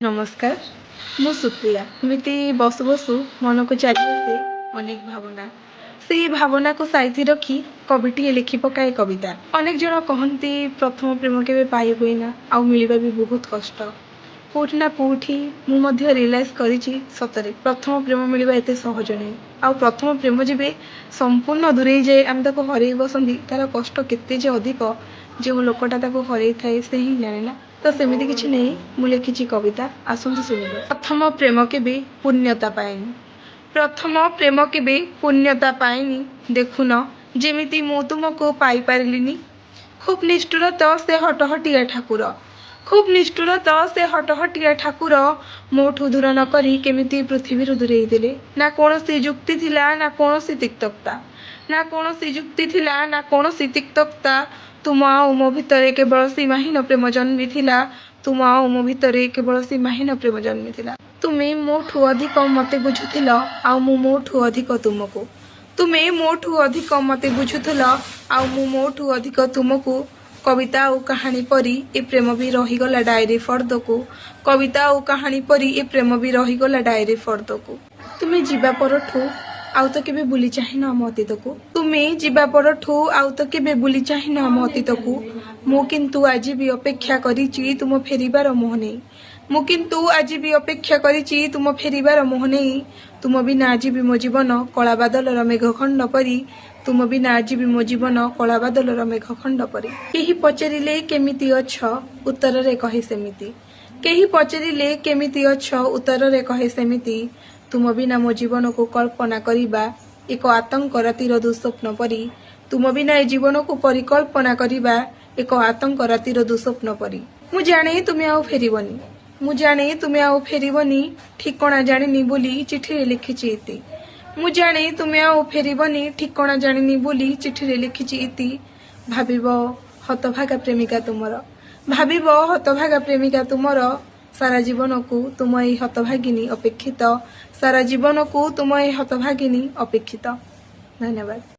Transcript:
नमस्कार मु सुप्रिया एमती बसु बसु मन को चली अनेक भावना से भावना को साइती रखी कविटी लिखि पकाए कविता। अनेक जन कहती प्रथम प्रेम के पाई हुए ना आउ मिलवा भी बहुत कष्ट कौटि ना कौटि मुझे रियलाइज करी सतरे प्रथम प्रेम मिलवा एत सहज नहीं आउ प्रथम प्रेम जब संपूर्ण दूरे जाए आम ताको हरई बसती तार कष्ट केते जे अधिक जो लोकटा ताको हरई थाए से ही जाने तो सेମିତି କିଛି नहीं ମୁଁ लिखिছি कविता आसନ୍ତୁ ଶୁଣିବେ। प्रथम प्रेम केबे पुण्यता पाएनी प्रथम प्रेम केबे पुण्यता पाएनी देखुन जेमिति मु तुमको पाई पारिलिनी खूब निष्ठुर तो से हटहटिया ठाकुर खूब निष्ठुर तो से हटहटिया ठाकुर मोठू दूर न करी केमिति पृथ्वी दूरेई देले ना कौनसी जुक्ति थिला ना कौनसी तिक्तता ना कौनसी जुक्ति थिला ना कौनसी तिक्तता तुम आउ मो भितर केवल सीमाहीन प्रेम जन्मी थिला तुम आउ मो भितर केवल सीमाहीन प्रेम जन्मी थिला तुम्हें मोठू अधिक मते बुझुथिल आउ मु मोठू अधिक तुमको तुम्हें मोठू अधिक मते बुझुथिल आउ मु मोठू अधिक तुमको कविता और कहानी परी ए प्रेम भी रहीगला डायरी फर्द को कविता और कहानी परी ए प्रेम भी रहीगला डायरी फर्द को तुम्हें जीवा परठू आउ तो केबे बुली चाहिन आम अतीत को तुम्हें जीवा परठू आउ तो केबे बुली चाहिन आम अतीत को मु किंतु आज भी अपेक्षा करिछि तुम फेरिबार मोह नहीं मु किंतु आज भी अपेक्षा करिछि तुम फेरिबार मोह नहीं तुम बिना आज भी मो जीवन कला बादलर मेघखंड परी तुम बिना आज भी मो जीवन कला बादलर मेघखंड परी केही पचारिले केमिति अछ उत्तर रे कहे सेमिति केही पचारिले केमिति अछ उत्तर रे कहे सेमिति तुम बिना मो जीवन को कल्पना करिबा एक आतंक रातिर दुस्वप्न परी तुम बिना ए जीवन को परिकल्पना करिबा एक आतंक रातिर दुस्वप्न परी मु जाने तुम्हें आउ फेरिबनी मु जाने तुम्हें आउ फेरिबनी ठिकणा जानिनी बोली चिठी रे लिखिछि इति मु जाने तुम्हें आउ फेरिबनी ठिकणा जानिनी बोली चिठी रे लिखिछि इति भाबिबो हतभागा प्रेमिका तुमर भाबिबो हतभागा प्रेमिका तुमर सारा जीवन को तुम ए हतभागिनी अपेक्षित सारा जीवन को तुम ए हतभागिनी अपेक्षित। धन्यवाद।